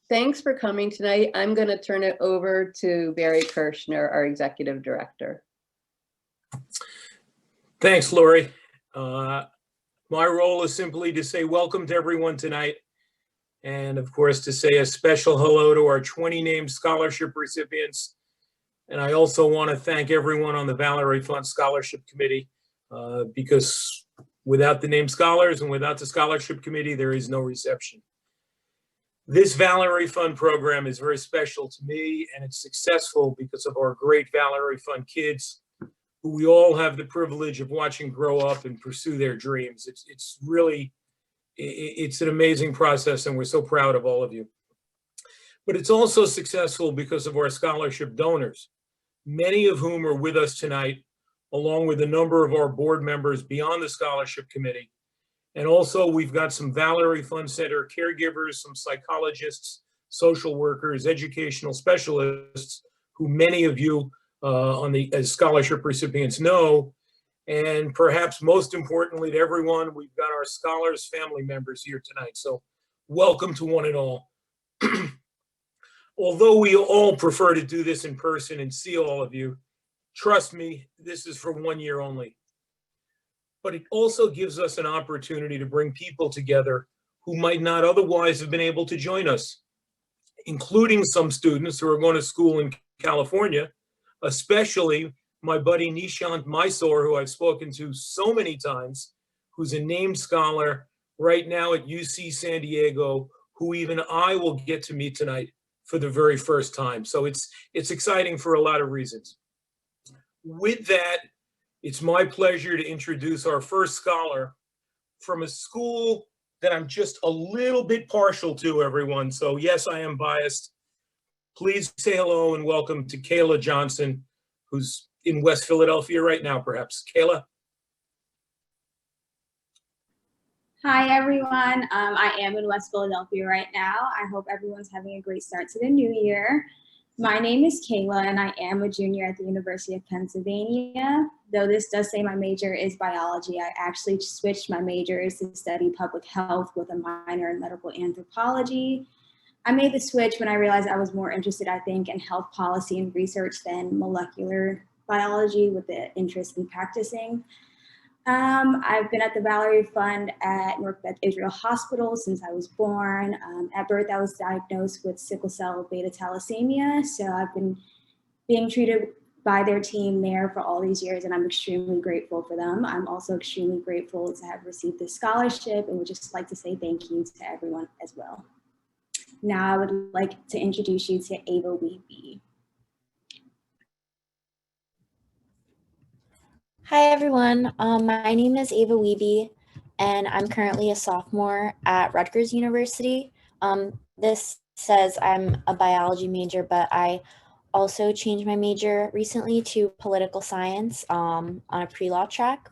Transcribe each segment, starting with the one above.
thanks for coming tonight. I'm going to turn it over to Barry Kirshner, our Executive Director. Thanks, Lori. My role is simply to say welcome to everyone tonight, and of course to say a special hello to our 20 named scholarship recipients. And I also want to thank everyone on the Valerie Fund Scholarship Committee, because without the named scholars and without the scholarship committee, there is no reception. This Valerie Fund program is very special to me, and it's successful because of our great Valerie Fund kids, who we all have the privilege of watching grow up and pursue their dreams. It's really, it's an amazing process, and we're so proud of all of you. But it's also successful because of our scholarship donors, many of whom are with us tonight, along with a number of our board members beyond the scholarship committee. And also we've got some Valerie Fund Center caregivers, some psychologists, social workers, educational specialists, who many of you as scholarship recipients know. And perhaps most importantly to everyone, we've got our scholars' family members here tonight. So welcome to one and all. Although we all prefer to do this in person and see all of you, trust me, this is for 1 year only. But it also gives us an opportunity to bring people together who might not otherwise have been able to join us, including some students who are going to school in California, especially my buddy Nishant Mysore, who I've spoken to so many times, who's a named scholar right now at UC San Diego, who even I will get to meet tonight for the very first time. So it's exciting for a lot of reasons. With that, it's my pleasure to introduce our first scholar from a school that I'm just a little bit partial to, everyone. So yes, I am biased. Please say hello and welcome to Kayla Johnson, who's in West Philadelphia right now, perhaps. Kayla? Hi, everyone. I am in West Philadelphia right now. I hope everyone's having a great start to the new year. My name is Kayla, and I am a junior at the University of Pennsylvania. Though this does say my major is biology, I actually switched my majors to study public health with a minor in medical anthropology. I made the switch when I realized I was more interested, I think, in health policy and research than molecular biology, with the interest in practicing. I've been at the Valerie Fund at North Beth Israel Hospital since I was born. At birth, I was diagnosed with sickle cell beta thalassemia. So I've been being treated by their team there for all these years, and I'm extremely grateful for them. I'm also extremely grateful to have received this scholarship, and would just like to say thank you to everyone as well. Now I would like to introduce you to Eva Wiebe. Hi, everyone. My name is Eva Wiebe, and I'm currently a sophomore at Rutgers University. This says I'm a biology major, but I also changed my major recently to political science on a pre-law track.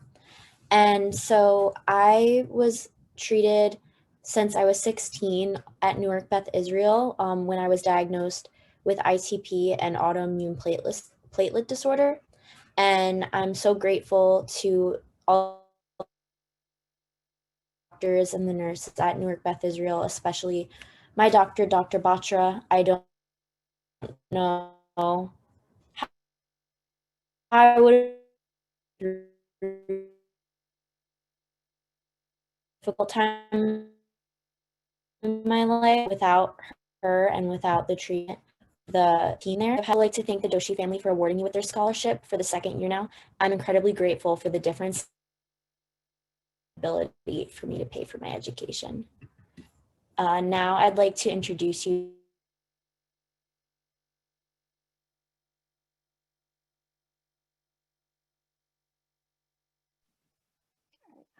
And so I was treated since I was 16 at Newark Beth Israel when I was diagnosed with ITP and autoimmune platelet disorder. And I'm so grateful to all doctors and the nurses at Newark Beth Israel, especially my doctor, Dr. Batra. I don't know how I would difficult time in my life without her and without the treatment. The team there. I'd like to thank the Doshi family for awarding me with their scholarship for the second year now. I'm incredibly grateful for the difference ability for me to pay for my education. Now I'd like to introduce you.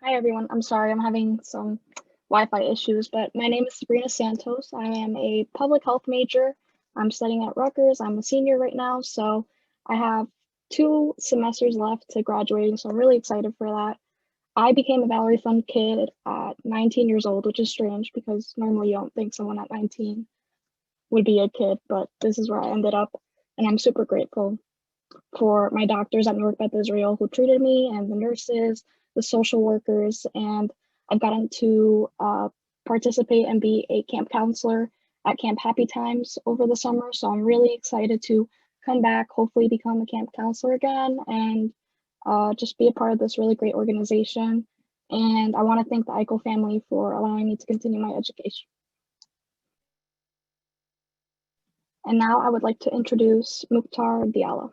Hi everyone, I'm sorry, I'm having some Wi-Fi issues, but my name is Sabrina Santos. I am a public health major. I'm studying at Rutgers. I'm a senior right now, so I have 2 semesters left to graduating, so I'm really excited for that. I became a Valerie Fund kid at 19 years old, which is strange because normally you don't think someone at 19 would be a kid, but this is where I ended up, and I'm super grateful for my doctors at North Beth Israel who treated me, and the nurses, the social workers, and I've gotten to participate and be a camp counselor at Camp Happy Times over the summer. So I'm really excited to come back, hopefully become a camp counselor again, and just be a part of this really great organization. And I want to thank the Eichel family for allowing me to continue my education. And now I would like to introduce Muktar Dialla.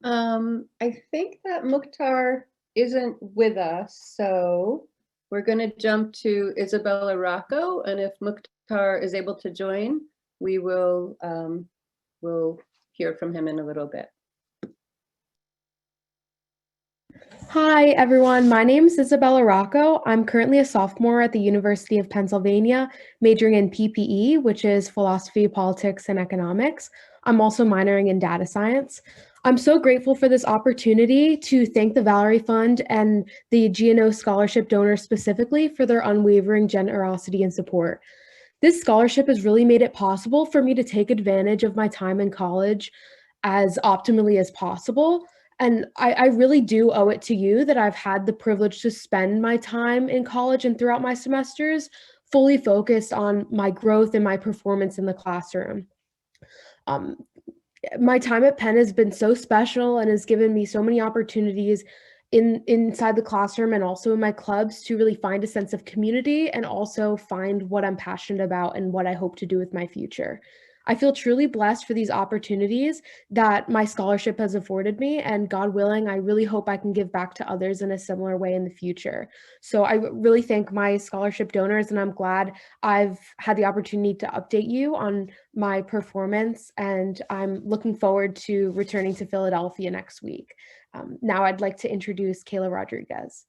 I think that Muktar isn't with us, so we're going to jump to Isabella Rocco, and if Muktar is able to join, we will we'll hear from him in a little bit. Hi, everyone. My name is Isabella Rocco. I'm currently a sophomore at the University of Pennsylvania, majoring in PPE, which is Philosophy, Politics, and Economics. I'm also minoring in Data Science. I'm so grateful for this opportunity to thank the Valerie Fund and the GNO Scholarship donors specifically for their unwavering generosity and support. This scholarship has really made it possible for me to take advantage of my time in college as optimally as possible. And I really do owe it to you that I've had the privilege to spend my time in college and throughout my semesters fully focused on my growth and my performance in the classroom. My time at Penn has been so special and has given me so many opportunities inside the classroom and also in my clubs to really find a sense of community and also find what I'm passionate about and what I hope to do with my future. I feel truly blessed for these opportunities that my scholarship has afforded me, and God willing, I really hope I can give back to others in a similar way in the future. So I really thank my scholarship donors, and I'm glad I've had the opportunity to update you on my performance, and I'm looking forward to returning to Philadelphia next week. Now I'd like to introduce Kayla Rodriguez.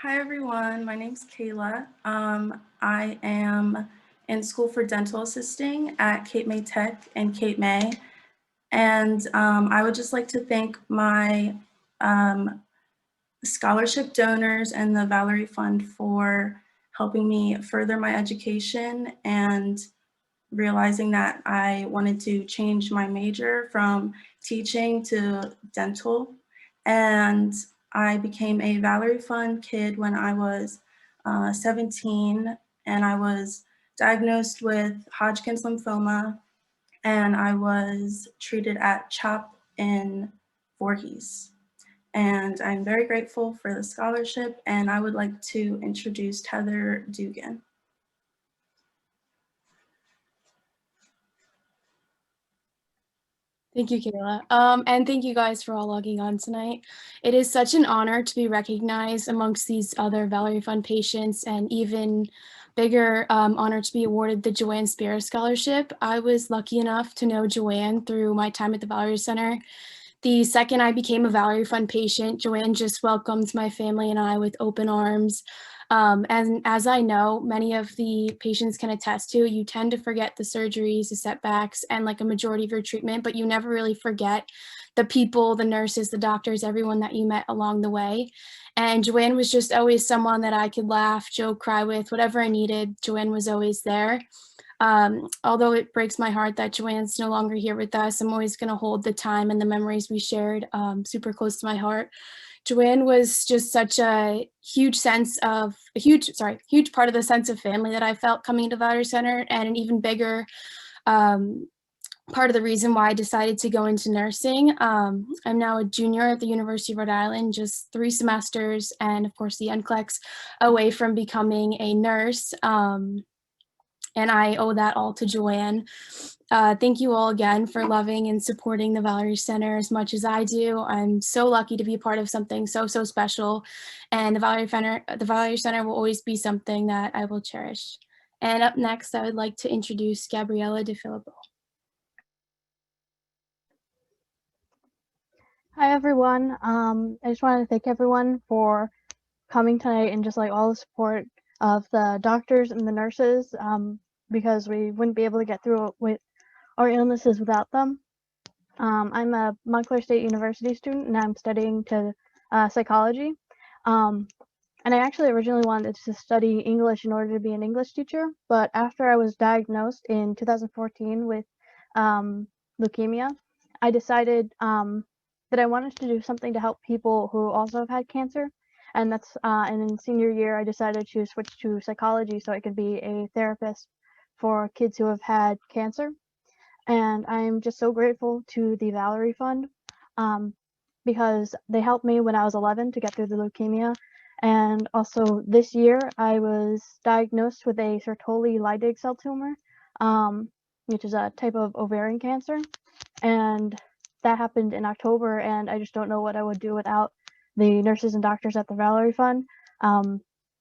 Hi everyone, my name's Kayla. I am in school for dental assisting at Cape May Tech and Cape May. And I would just like to thank my scholarship donors and the Valerie Fund for helping me further my education and realizing that I wanted to change my major from teaching to dental. And I became a Valerie Fund kid when I was 17, and I was diagnosed with Hodgkin's lymphoma, and I was treated at CHOP in Voorhees. And I'm very grateful for the scholarship, and I would like to introduce Heather Dugan. Thank you, Kayla. And thank you guys for all logging on tonight. It is such an honor to be recognized amongst these other Valerie Fund patients, and even bigger honor to be awarded the Joanne Spear Scholarship. I was lucky enough to know Joanne through my time at the Valerie Center. The second I became a Valerie Fund patient, Joanne just welcomed my family and I with open arms. And as I know, many of the patients can attest to, you tend to forget the surgeries, the setbacks, and like a majority of your treatment, but you never really forget the people, the nurses, the doctors, everyone that you met along the way. And Joanne was just always someone that I could laugh, joke, cry with, whatever I needed. Joanne was always there. Although it breaks my heart that Joanne's no longer here with us, I'm always going to hold the time and the memories we shared super close to my heart. Joanne was just such a huge huge part of the sense of family that I felt coming to Valerie Center, and an even bigger part of the reason why I decided to go into nursing. I'm now a junior at the University of Rhode Island, just 3 semesters, and of course the NCLEX away from becoming a nurse. And I owe that all to Joanne. Thank you all again for loving and supporting the Valerie Center as much as I do. I'm so lucky to be a part of something so special, and the Valerie Center will always be something that I will cherish. And up next, I would like to introduce Gabriella Defilibro. Hi everyone. I just wanted to thank everyone for coming tonight and just like all the support of the doctors and the nurses, because we wouldn't be able to get through with our illnesses without them. I'm a Montclair State University student, and I'm studying to psychology. And I actually originally wanted to study English in order to be an English teacher, but after I was diagnosed in 2014 with leukemia, I decided that I wanted to do something to help people who also have had cancer. And that's and in senior year, I decided to switch to psychology so I could be a therapist for kids who have had cancer. And I'm just so grateful to the Valerie Fund because they helped me when I was 11 to get through the leukemia. And also this year, I was diagnosed with a Sertoli Leydig cell tumor, which is a type of ovarian cancer. And that happened in October, and I just don't know what I would do without the nurses and doctors at the Valerie Fund.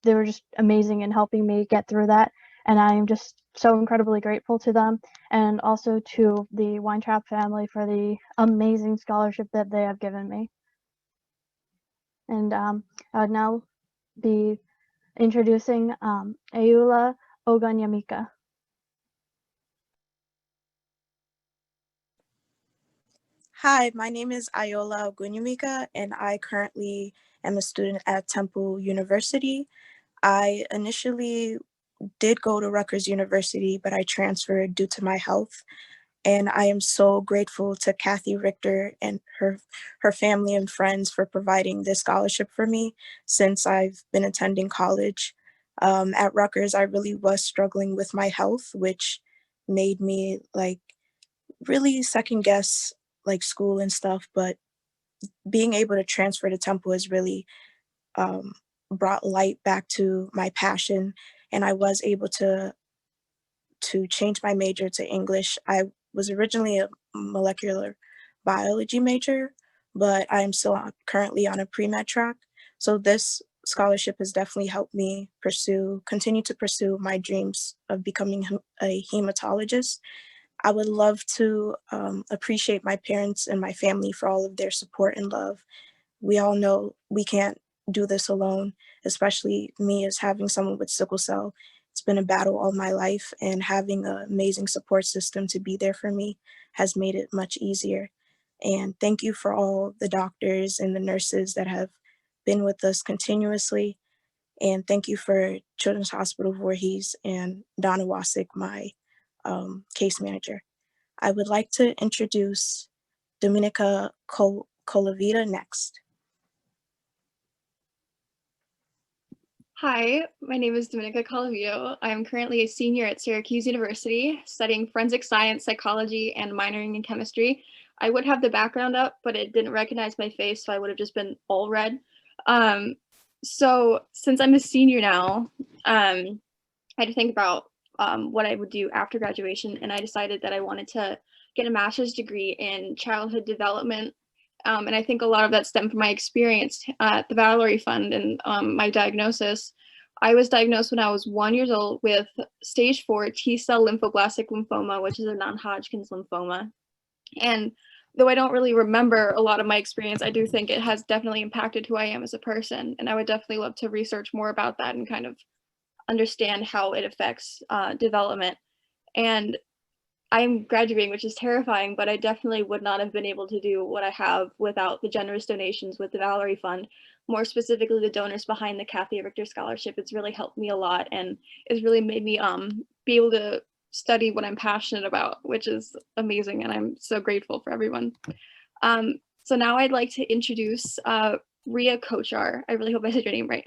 They were just amazing in helping me get through that, and I am just so incredibly grateful to them, and also to the Weintraub family for the amazing scholarship that they have given me. And I would now be introducing Ayula Oganyamika. Hi, my name is Ayula Oganyamika, and I currently am a student at Temple University. I initially did go to Rutgers University, but I transferred due to my health. And I am so grateful to Kathy Richter and her family and friends for providing this scholarship for me since I've been attending college. At Rutgers, I really was struggling with my health, which made me like really second guess like school and stuff, but being able to transfer to Temple has really brought light back to my passion, and I was able to change my major to English. I was originally a molecular biology major, but I'm still currently on a pre-med track. So this scholarship has definitely helped me continue to pursue my dreams of becoming a hematologist. I would love to appreciate my parents and my family for all of their support and love. We all know we can't do this alone, especially me as having someone with sickle cell. It's been a battle all my life, and having an amazing support system to be there for me has made it much easier. And thank you for all the doctors and the nurses that have been with us continuously. And thank you for Children's Hospital Voorhees and Donna Wasik, my case manager. I would like to introduce Dominica Colavita next. Hi, my name is Dominica Calavero. I am currently a senior at Syracuse University, studying forensic science, psychology, and minoring in chemistry. I would have the background up, but it didn't recognize my face, so I would have just been all red. So since I'm a senior now, I had to think about what I would do after graduation, and I decided that I wanted to get a master's degree in childhood development. And I think a lot of that stemmed from my experience at the Valerie Fund and my diagnosis. I was diagnosed when I was 1 year old with stage 4 T-cell lymphoblastic lymphoma, which is a non-Hodgkin's lymphoma. And though I don't really remember a lot of my experience, I do think it has definitely impacted who I am as a person. And I would definitely love to research more about that and kind of understand how it affects development. And I'm graduating, which is terrifying, but I definitely would not have been able to do what I have without the generous donations with the Valerie Fund, more specifically the donors behind the Kathy Richter Scholarship. It's really helped me a lot, and it's really made me be able to study what I'm passionate about, which is amazing, and I'm so grateful for everyone. So now I'd like to introduce Ria Kochar. I really hope I said your name right.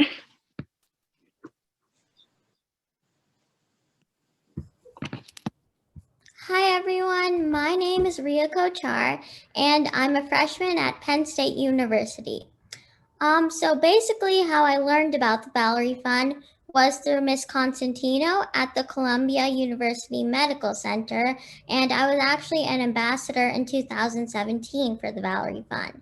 Hi everyone, my name is Ria Kochar and I'm a freshman at Penn State University. So basically how I learned about the Valerie Fund was through Miss Constantino at the Columbia University Medical Center, and I was actually an ambassador in 2017 for the Valerie Fund.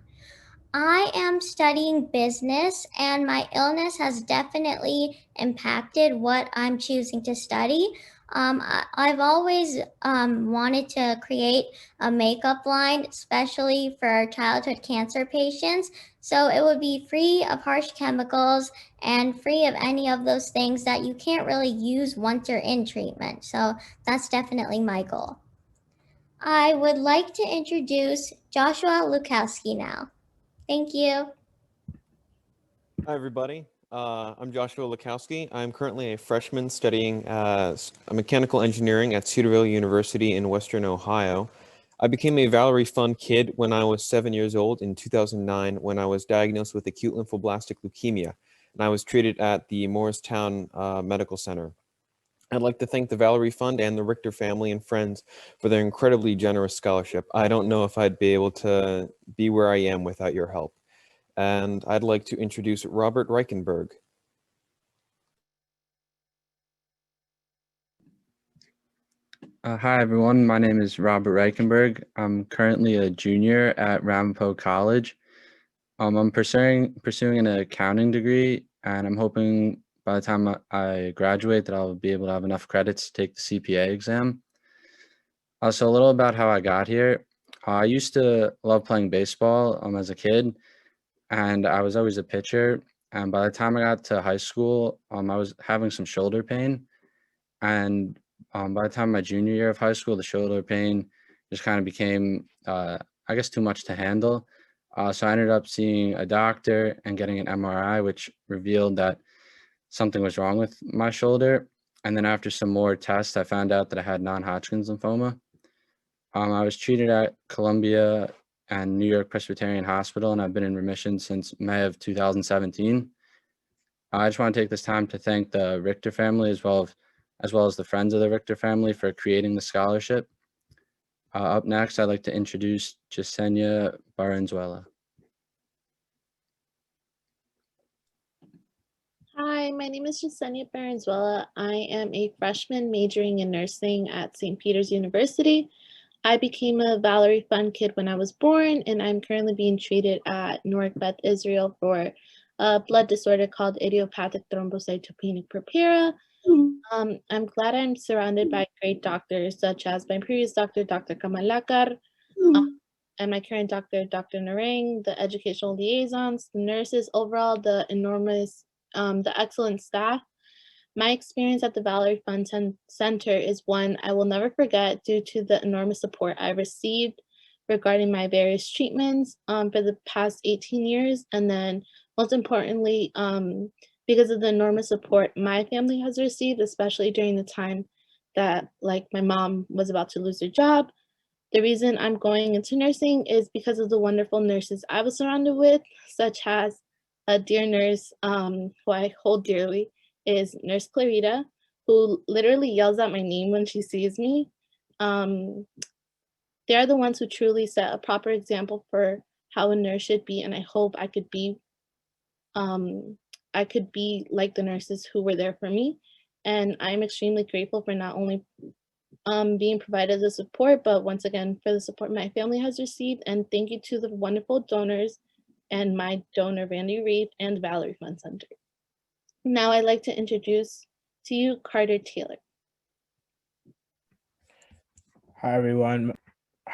I am studying business, and my illness has definitely impacted what I'm choosing to study. I've always wanted to create a makeup line, especially for childhood cancer patients. So it would be free of harsh chemicals and free of any of those things that you can't really use once you're in treatment. So that's definitely my goal. I would like to introduce Joshua Lukowski now. Thank you. Hi, everybody. I'm Joshua Lukowski. I'm currently a freshman studying mechanical engineering at Cedarville University in Western Ohio. I became a Valerie Fund kid when I was 7 years old in 2009 when I was diagnosed with acute lymphoblastic leukemia, and I was treated at the Morristown Medical Center. I'd like to thank the Valerie Fund and the Richter family and friends for their incredibly generous scholarship. I don't know if I'd be able to be where I am without your help. And I'd like to introduce Robert Reichenberg. Hi, everyone. My name is Robert Reichenberg. I'm currently a junior at Ramapo College. I'm pursuing an accounting degree, and I'm hoping by the time I graduate that I'll be able to have enough credits to take the CPA exam. So a little about how I got here. I used to love playing baseball as a kid, and I was always a pitcher. And by the time I got to high school, I was having some shoulder pain. And by the time my junior year of high school, the shoulder pain just kind of became, I guess, too much to handle. So I ended up seeing a doctor and getting an MRI, which revealed that something was wrong with my shoulder. And then after some more tests, I found out that I had non-Hodgkin's lymphoma. I was treated at Columbia and New York Presbyterian Hospital, and I've been in remission since May of 2017. I just want to take this time to thank the Richter family as well as the friends of the Richter family for creating the scholarship. Up next, I'd like to introduce Jacenya Varenzuela. Hi, my name is Jacenya Varenzuela. I am a freshman majoring in nursing at St. Peter's University. I became a Valerie Fund kid when I was born, and I'm currently being treated at Newark Beth Israel for a blood disorder called idiopathic thrombocytopenic purpura. I'm glad I'm surrounded by great doctors, such as my previous doctor, Dr. Kamalakar, and my current doctor, Dr. Narang, the educational liaisons, the nurses, overall, the excellent staff. My experience at the Valerie Fund Center is one I will never forget due to the enormous support I received regarding my various treatments for the past 18 years. And then most importantly, because of the enormous support my family has received, especially during the time that my mom was about to lose her job. The reason I'm going into nursing is because of the wonderful nurses I was surrounded with, such as a dear nurse who I hold dearly, is Nurse Clarita, who literally yells out my name when she sees me. They're the ones who truly set a proper example for how a nurse should be, and I hope I could be like the nurses who were there for me. And I'm extremely grateful for not only being provided the support, but once again for the support my family has received. And thank you to the wonderful donors and my donor Randy Reed and Valerie Fund Center. Now I'd like to introduce to you Carter Taylor. Hi everyone.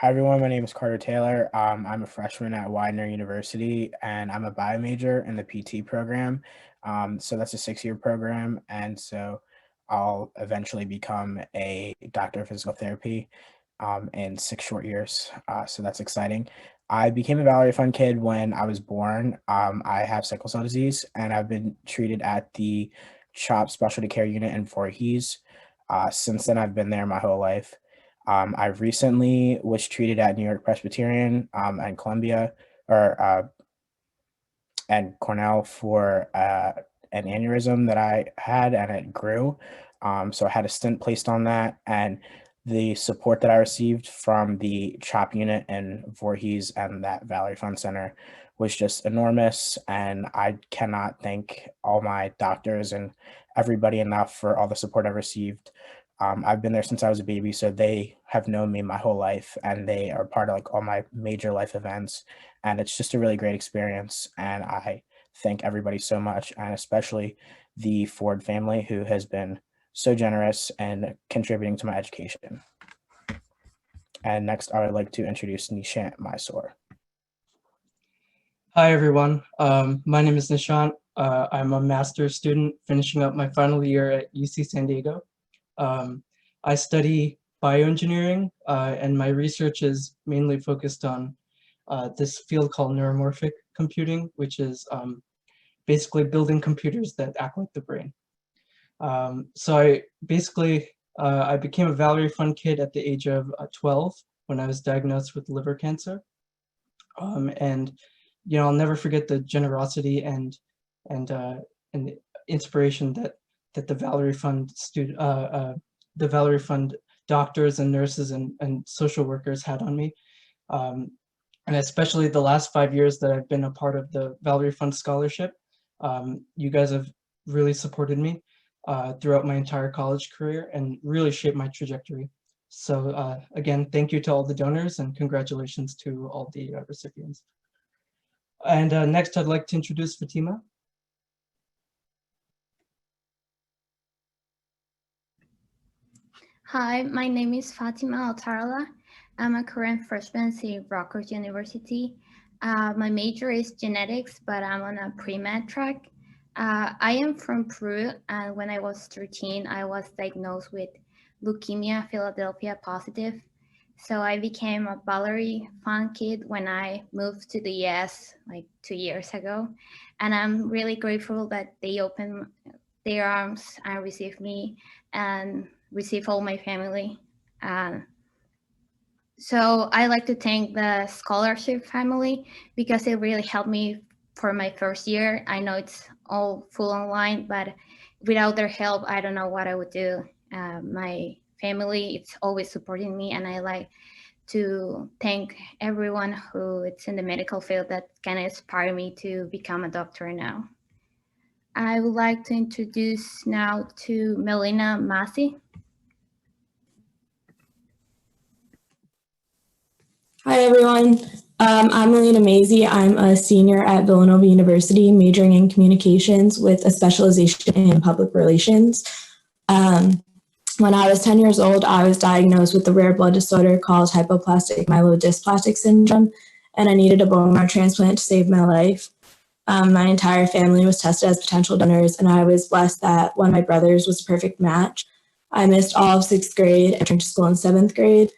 My name is Carter Taylor. I'm a freshman at Widener University, and I'm a bio major in the PT program. So that's a 6-year program, and so I'll eventually become a doctor of physical therapy in 6 short years. So that's exciting. I became a Valerie Fund kid when I was born. I have sickle cell disease, and I've been treated at the CHOP Specialty Care Unit in Voorhees. Since then, I've been there my whole life. I recently was treated at New York Presbyterian and Columbia and Cornell for an aneurysm that I had, and it grew. So I had a stent placed on that, and the support that I received from the CHOP unit in Voorhees and that Valerie Fund Center was just enormous. And I cannot thank all my doctors and everybody enough for all the support I've received. I've been there since I was a baby, so they have known me my whole life, and they are part of all my major life events. And it's just a really great experience. And I thank everybody so much, and especially the Ford family, who has been so generous and contributing to my education. And next, I would like to introduce Nishant Mysore. Hi, everyone. My name is Nishant. I'm a master's student finishing up my final year at UC San Diego. I study bioengineering, and my research is mainly focused on this field called neuromorphic computing, which is basically building computers that act like the brain. So I became a Valerie Fund kid at the age of 12 when I was diagnosed with liver cancer. And I'll never forget the generosity and inspiration that the Valerie Fund the Valerie Fund doctors and nurses and social workers had on me. And especially the last 5 years that I've been a part of the Valerie Fund Scholarship. You guys have really supported me throughout my entire college career and really shaped my trajectory. So again, thank you to all the donors and congratulations to all the recipients. And next I'd like to introduce Fatima. Hi, my name is Fatima Ottarala. I'm a current freshman at Rutgers University. My major is genetics, but I'm on a pre-med track. I am from Peru, and when I was 13, I was diagnosed with leukemia, Philadelphia positive. So I became a Valerie Fund kid when I moved to the US like 2 years ago. And I'm really grateful that they opened their arms and received me and receive all my family. So I like to thank the scholarship family because it really helped me for my first year. I know it's all full online, but without their help, I don't know what I would do. My family, it's always supporting me, and I like to thank everyone who is in the medical field that can inspire me to become a doctor now. I would like to introduce now to Melina Massey. Hi, everyone. I'm Melina Massey. I'm a senior at Villanova University, majoring in communications with a specialization in public relations. When I was 10 years old, I was diagnosed with a rare blood disorder called hypoplastic myelodysplastic syndrome, and I needed a bone marrow transplant to save my life. My entire family was tested as potential donors, and I was blessed that one of my brothers was a perfect match. I missed all of 6th grade and returned to school in 7th grade.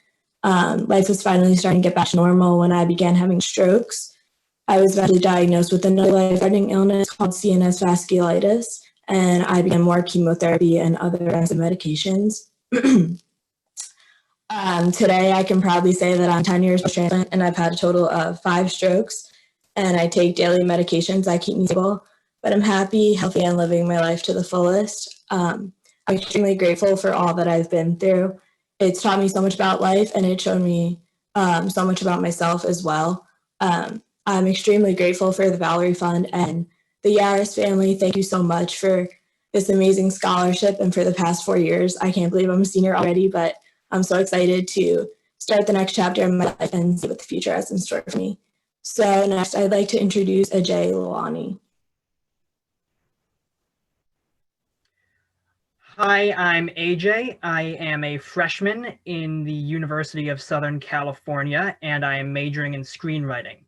Life was finally starting to get back to normal when I began having strokes. I was eventually diagnosed with another life-threatening illness called CNS vasculitis, and I began more chemotherapy and other expensive medications. Today, I can proudly say that I'm 10 years post-transplant, and I've had a total of 5 strokes, and I take daily medications that keep me stable, but I'm happy, healthy, and living my life to the fullest. I'm extremely grateful for all that I've been through. It's taught me so much about life, and it showed me so much about myself as well. I'm extremely grateful for the Valerie Fund and the Yaris family. Thank you so much for this amazing scholarship and for the past 4 years. I can't believe I'm a senior already, but I'm so excited to start the next chapter in my life and see what the future has in store for me. So next, I'd like to introduce Ajay Lalani. Hi, I'm AJ. I am a freshman in the University of Southern California, and I am majoring in screenwriting.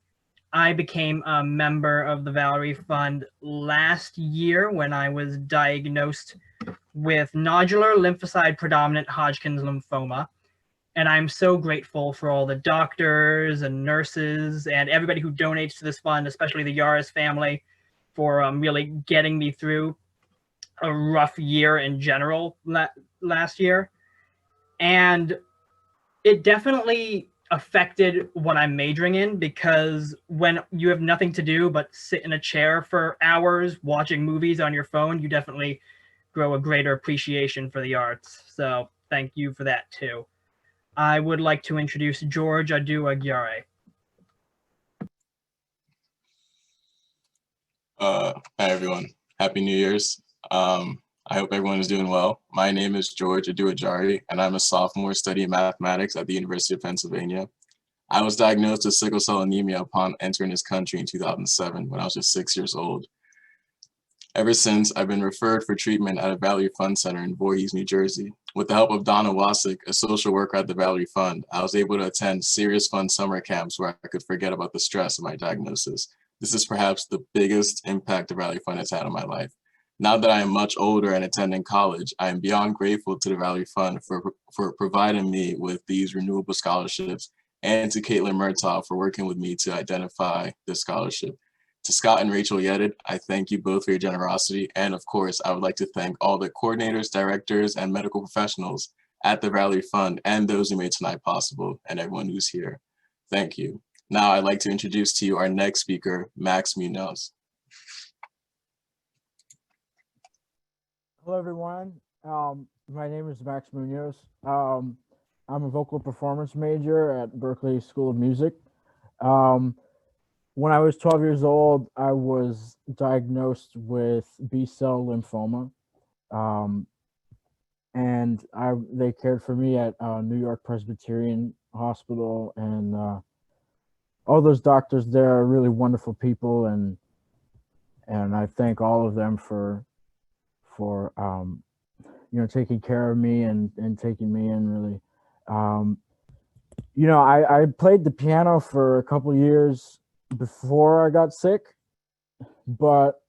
I became a member of the Valerie Fund last year when I was diagnosed with nodular lymphocyte predominant Hodgkin's lymphoma. And I'm so grateful for all the doctors and nurses and everybody who donates to this fund, especially the Yaris family, for really getting me through a rough year in general last year. And it definitely affected what I'm majoring in, because when you have nothing to do but sit in a chair for hours watching movies on your phone, you definitely grow a greater appreciation for the arts. So thank you for that too. I would like to introduce George Adu Aguirre. Hi everyone, Happy New Year's. I hope everyone is doing well. My name is George Adewajari, and I'm a sophomore studying mathematics at the University of Pennsylvania. I was diagnosed with sickle cell anemia upon entering this country in 2007 when I was just 6 years old. Ever since, I've been referred for treatment at a Valerie Fund Center in Voorhees, New Jersey. With the help of Donna Wasik, a social worker at the Valerie Fund, I was able to attend serious fun summer camps where I could forget about the stress of my diagnosis. This is perhaps the biggest impact the Valerie Fund has had on my life. Now that I am much older and attending college, I am beyond grateful to the Valerie Fund for providing me with these renewable scholarships, and to Caitlin Murtaugh for working with me to identify this scholarship. To Scott and Rachel Yedid, I thank you both for your generosity. And of course, I would like to thank all the coordinators, directors, and medical professionals at the Valerie Fund and those who made tonight possible and everyone who's here. Thank you. Now I'd like to introduce to you our next speaker, Max Munoz. Hello, everyone. My name is Max Munoz. I'm a vocal performance major at Berklee School of Music. When I was 12 years old, I was diagnosed with B-cell lymphoma. And they cared for me at New York Presbyterian Hospital, and all those doctors there are really wonderful people, and I thank all of them for you know, taking care of me and taking me in, really. You know, I played the piano for a couple years before I got sick, but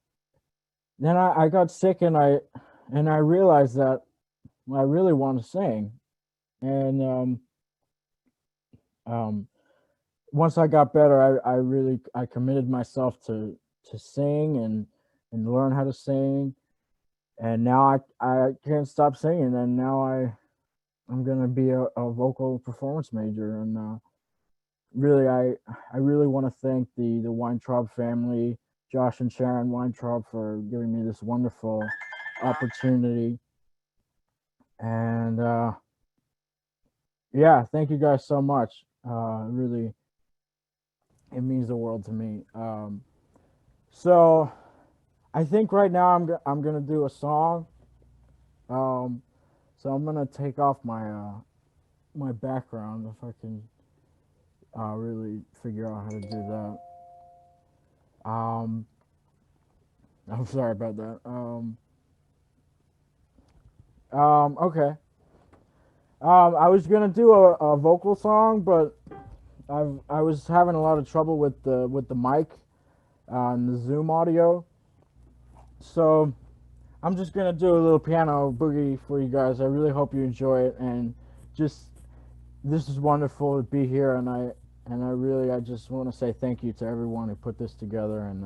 then I got sick, and I realized that I really want to sing. And once I got better, I committed myself to sing and learn how to sing. And now I can't stop singing, and now I'm gonna be a vocal performance major. And really, I really want to thank the Weintraub family, Josh and Sharon Weintraub, for giving me this wonderful opportunity. And yeah, thank you guys so much. Really, it means the world to me. So I think right now I'm gonna do a song. So I'm gonna take off my my background if I can really figure out how to do that. I'm sorry about that. Okay. I was gonna do a vocal song, but I was having a lot of trouble with the mic and the Zoom audio. So I'm just gonna do a little piano boogie for you guys. I really hope you enjoy it, and just this is wonderful to be here, and I just want to say thank you to everyone who put this together, and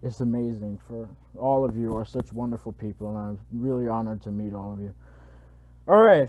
it's amazing. For all of you are such wonderful people, and I'm really honored to meet all of you. All right.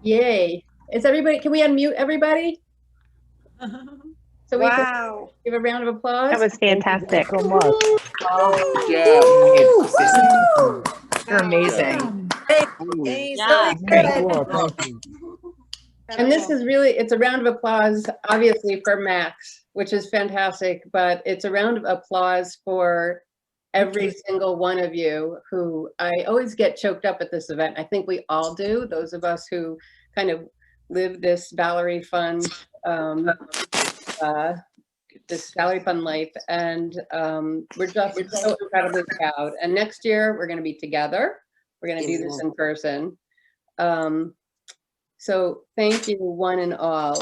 Yay. Is everybody, can we unmute everybody? So we can give a round of applause. That was fantastic. Thank you so much. You're amazing. Yeah. And this is really, it's a round of applause, obviously, for Max, which is fantastic, but it's a round of applause for every single one of you who, I always get choked up at this event. I think we all do, those of us who kind of live this Valerie Fund, this Valerie Fund life. And we're so incredibly proud. And next year we're gonna be together. We're gonna do this in person. So thank you one and all.